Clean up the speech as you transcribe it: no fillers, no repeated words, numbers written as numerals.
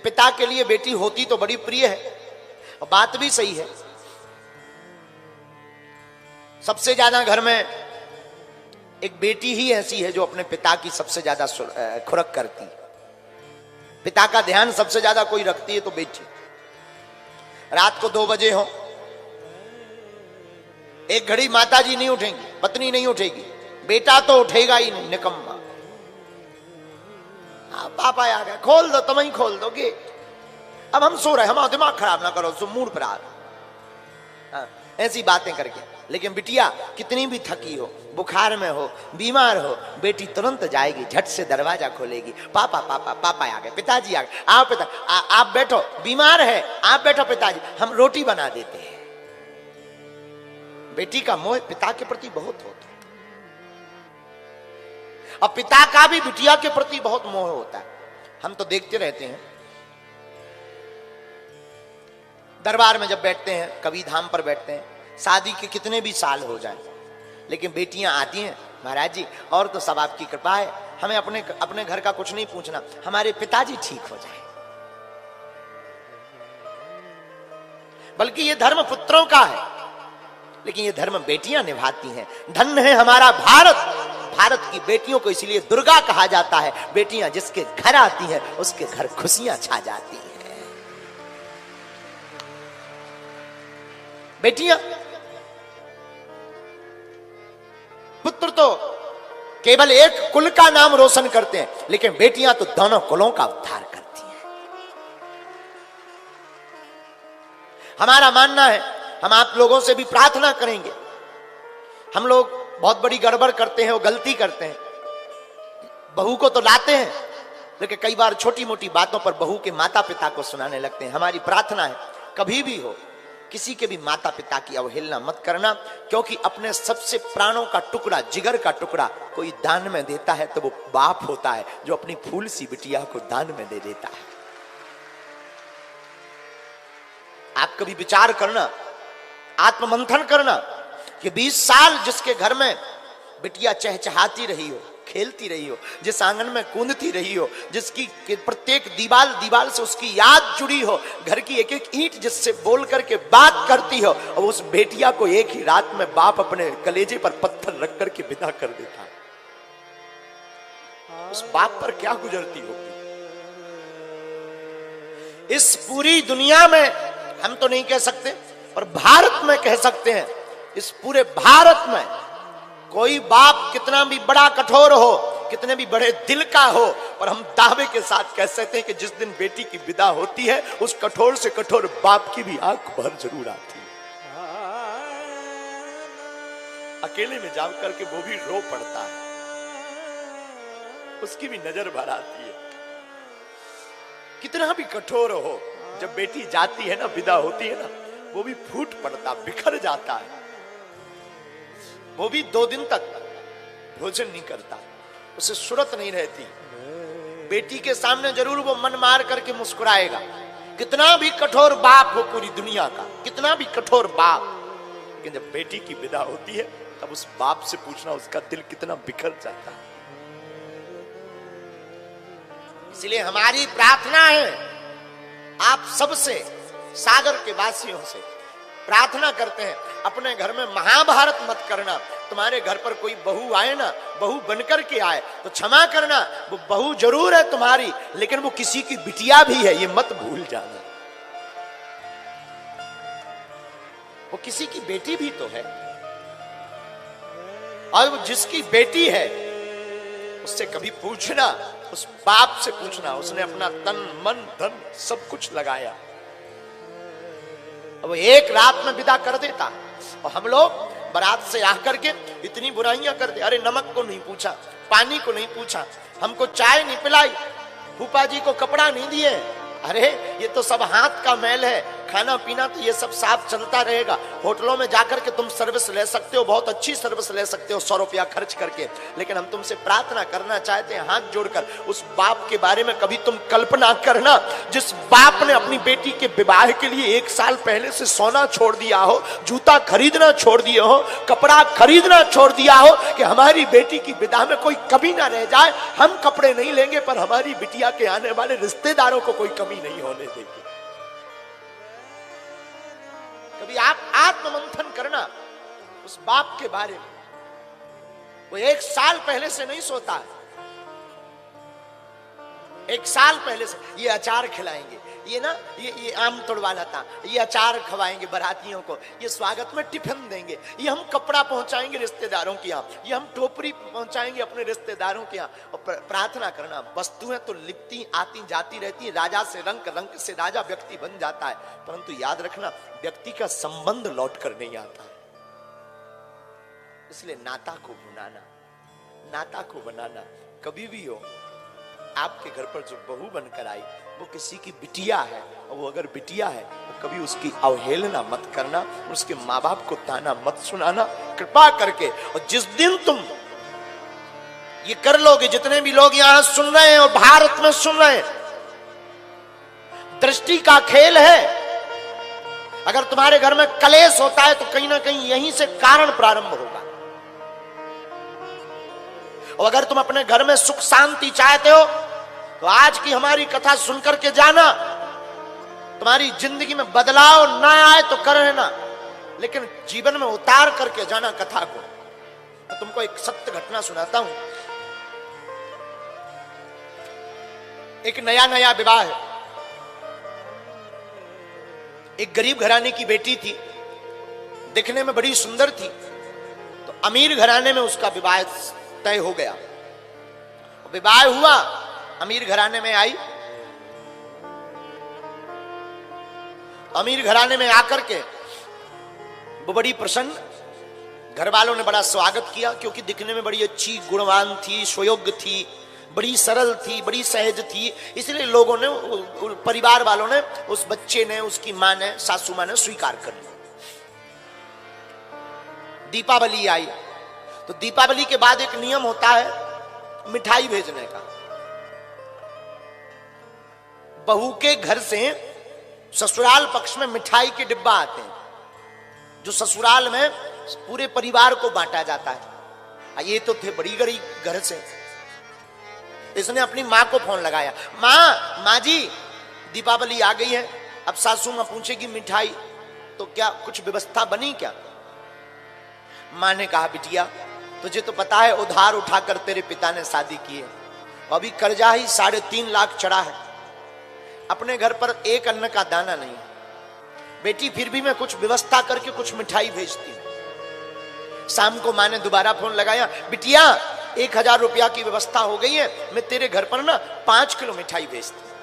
पिता के लिए बेटी होती तो बड़ी प्रिय है, और बात भी सही है। सबसे ज्यादा घर में एक बेटी ही ऐसी है जो अपने पिता की सबसे ज्यादा खुरक करती। पिता का ध्यान सबसे ज्यादा कोई रखती है तो बेटी। रात को 2 बजे हो, एक घड़ी माता जी नहीं उठेंगी, पत्नी नहीं उठेगी, बेटा तो उठेगा ही नहीं, निकम्मा। पापा आ गए, खोल दो, तुम ही खोल दो गेट, अब हम सो रहे, हमारा दिमाग खराब ना करो, सो मूड पर आ रहा, ऐसी बातें करके। लेकिन बिटिया कितनी भी थकी हो, बुखार में हो, बीमार हो, बेटी तुरंत जाएगी, झट से दरवाजा खोलेगी, पापा पापा पापा आ गए, पिताजी आ गए, आओ पिता, आप बैठो, बीमार है, आप बैठो पिताजी, हम रोटी बना देते हैं। बेटी का मोह पिता के प्रति बहुत होता है, और पिता का भी बिटिया के प्रति बहुत मोह होता है। हम तो देखते रहते हैं, दरबार में जब बैठते हैं, कभी धाम पर बैठते हैं, शादी के कितने भी साल हो जाए, लेकिन बेटियां आती हैं, महाराज जी और तो सब आपकी कृपा है, हमें अपने घर का कुछ नहीं पूछना, हमारे पिताजी ठीक हो जाए। बल्कि ये धर्म पुत्रों का है, लेकिन ये धर्म बेटियां निभाती हैं। धन्य है हमारा भारत, भारत की बेटियों को इसलिए दुर्गा कहा जाता है। बेटियां जिसके घर आती हैं उसके घर खुशियां छा जाती हैं। बेटियां, पुत्र तो केवल एक कुल का नाम रोशन करते हैं, लेकिन बेटियां तो दोनों कुलों का उद्धार करती हैं। हमारा मानना है, हम आप लोगों से भी प्रार्थना करेंगे, हम लोग बहुत बड़ी गड़बड़ करते हैं, वो गलती करते हैं, बहू को तो लाते हैं, लेकिन कई बार छोटी मोटी बातों पर बहू के माता पिता को सुनाने लगते हैं। हमारी प्रार्थना है, कभी भी हो किसी के भी माता पिता की अवहेलना मत करना, क्योंकि अपने सबसे प्राणों का टुकड़ा, जिगर का टुकड़ा कोई दान में देता है तो वो बाप होता है जो अपनी फूल सी बिटिया को दान में दे देता है। आप कभी विचार करना, आत्ममंथन करना कि 20 साल जिसके घर में बिटिया चहचहाती रही हो, खेलती रही हो, जिस आंगन में कूदती रही हो, जिसकी प्रत्येक दीवाल से उसकी याद जुड़ी हो, घर की एक एक ईंट जिससे बोल करके बात करती हो, और उस बेटिया को एक ही रात में बाप अपने कलेजे पर पत्थर रख करके विदा कर देता है, उस बाप पर क्या गुजरती होगी। इस पूरी दुनिया में हम तो नहीं कह सकते, पर भारत में कह सकते हैं, इस पूरे भारत में कोई बाप कितना भी बड़ा कठोर हो, कितने भी बड़े दिल का हो, पर हम दावे के साथ कह सकते हैं कि जिस दिन बेटी की विदा होती है, उस कठोर से कठोर बाप की भी आंख भर जरूर आती है। अकेले में जा करके वो भी रो पड़ता है, उसकी भी नजर भर आती है। कितना भी कठोर हो, जब बेटी जाती है ना, विदा होती है ना, वो भी फूट पड़ता, बिखर जाता है। वो भी 2 दिन तक भोजन नहीं करता, उसे सुरत नहीं रहती। बेटी के सामने जरूर वो मन मार करके मुस्कुराएगा, कितना भी कठोर बाप हो पूरी दुनिया का, कितना भी कठोर बाप, लेकिन जब बेटी की विदा होती है तब उस बाप से पूछना उसका दिल कितना बिखर जाता है। इसलिए हमारी प्रार्थना है, आप सबसे, सागर के वासियों से प्रार्थना करते हैं, अपने घर में महाभारत मत करना। तुम्हारे घर पर कोई बहू आए ना, बहू बनकर के आए तो क्षमा करना, वो बहू जरूर है तुम्हारी, लेकिन वो किसी की बिटिया भी है, ये मत भूल जाना। वो किसी की बेटी भी तो है, और वो जिसकी बेटी है उससे कभी पूछना, उस बाप से पूछना, उसने अपना तन मन धन सब कुछ लगाया, अब एक रात में विदा कर देता। और हम लोग बारात से आकर के इतनी बुराइयां करते, अरे नमक को नहीं पूछा, पानी को नहीं पूछा, हमको चाय नहीं पिलाई, फूफा जी को कपड़ा नहीं दिए, अरे ये तो सब हाथ का मैल है, खाना पीना तो ये सब साफ चलता रहेगा। होटलों में जाकर के तुम सर्विस ले सकते हो, बहुत अच्छी सर्विस ले सकते हो 100 रुपया खर्च करके। लेकिन हम तुमसे प्रार्थना करना चाहते हैं हाथ जोड़कर, उस बाप के बारे में कभी तुम कल्पना करना जिस बाप ने अपनी बेटी के विवाह के लिए 1 साल पहले से सोना छोड़ दिया हो, जूता खरीदना छोड़ दिए हो, कपड़ा खरीदना छोड़ दिया हो कि हमारी बेटी की विदा में कोई कमी ना रह जाए। हम कपड़े नहीं लेंगे पर हमारी बिटिया के आने वाले रिश्तेदारों को कोई कमी नहीं होने देंगे। कभी आप आत्ममंथन करना उस बाप के बारे में। वो 1 साल पहले से नहीं सोता, 1 साल पहले से ये अचार खिलाएंगे, ये ना ये आम तोड़वाना था, ये अचार खवाएंगे बारातियों को, ये स्वागत में टिफिन देंगे, ये हम कपड़ा पहुंचाएंगे रिश्तेदारों के यहाँ, ये हम टोपरी पहुंचाएंगे अपने रिश्तेदारों के यहाँ। और प्रार्थना करना, वस्तुएं तो लिपती आती जाती रहती है, राजा से रंग, रंग से राजा व्यक्ति बन जाता है, परंतु याद रखना व्यक्ति का संबंध लौट कर नहीं आता है। इसलिए नाता को बनाना, नाता को बनाना। कभी भी हो आपके घर पर जो बहू बनकर आई वो किसी की बिटिया है, और वो अगर बिटिया है तो कभी उसकी अवहेलना मत करना, उसके माँ बाप को ताना मत सुनाना कृपा करके। और जिस दिन तुम ये कर लोगे, जितने भी लोग यहां सुन रहे हैं और भारत में सुन रहे हैं, दृष्टि का खेल है। अगर तुम्हारे घर में कलेश होता है तो कहीं ना कहीं यहीं से कारण प्रारंभ होगा। और अगर तुम अपने घर में सुख शांति चाहते हो तो आज की हमारी कथा सुनकर के जाना। तुम्हारी जिंदगी में बदलाव ना आए तो कर लेना, लेकिन जीवन में उतार करके जाना कथा को। मैं तुमको एक सत्य घटना सुनाता हूं। एक नया नया विवाह है, एक गरीब घराने की बेटी थी, दिखने में बड़ी सुंदर थी, तो अमीर घराने में उसका विवाह तय हो गया। विवाह हुआ, अमीर घराने में आई, अमीर घराने में आकर के वो बड़ी प्रसन्न, घर वालों ने बड़ा स्वागत किया क्योंकि दिखने में बड़ी अच्छी गुणवान थी, सुयोग्य थी, बड़ी सरल थी, बड़ी सहज थी। इसलिए लोगों ने, परिवार वालों ने, उस बच्चे ने, उसकी मां ने, सासू मां ने स्वीकार कर लिया। दीपावली आई तो दीपावली के बाद एक नियम होता है मिठाई भेजने का। बहू के घर से ससुराल पक्ष में मिठाई के डिब्बा आते हैं, जो ससुराल में पूरे परिवार को बांटा जाता है। ये तो थे बड़ी गरीब घर से। इसने अपनी माँ को फोन लगाया, माँ जी दीपावली आ गई है, अब सासू माँ पूछेगी मिठाई तो क्या कुछ व्यवस्था बनी क्या? माँ ने कहा बिटिया तुझे तो पता है उधार उठाकर तेरे पिता ने शादी की है, अभी कर्जा ही 3.5 लाख चढ़ा है, अपने घर पर एक अन्न का दाना नहीं है। बेटी फिर भी मैं कुछ व्यवस्था करके कुछ मिठाई भेजती हूं। शाम को माँ ने दोबारा फोन लगाया, बिटिया 1000 रुपया की व्यवस्था हो गई है, मैं तेरे घर पर ना 5 किलो मिठाई भेजती हूं।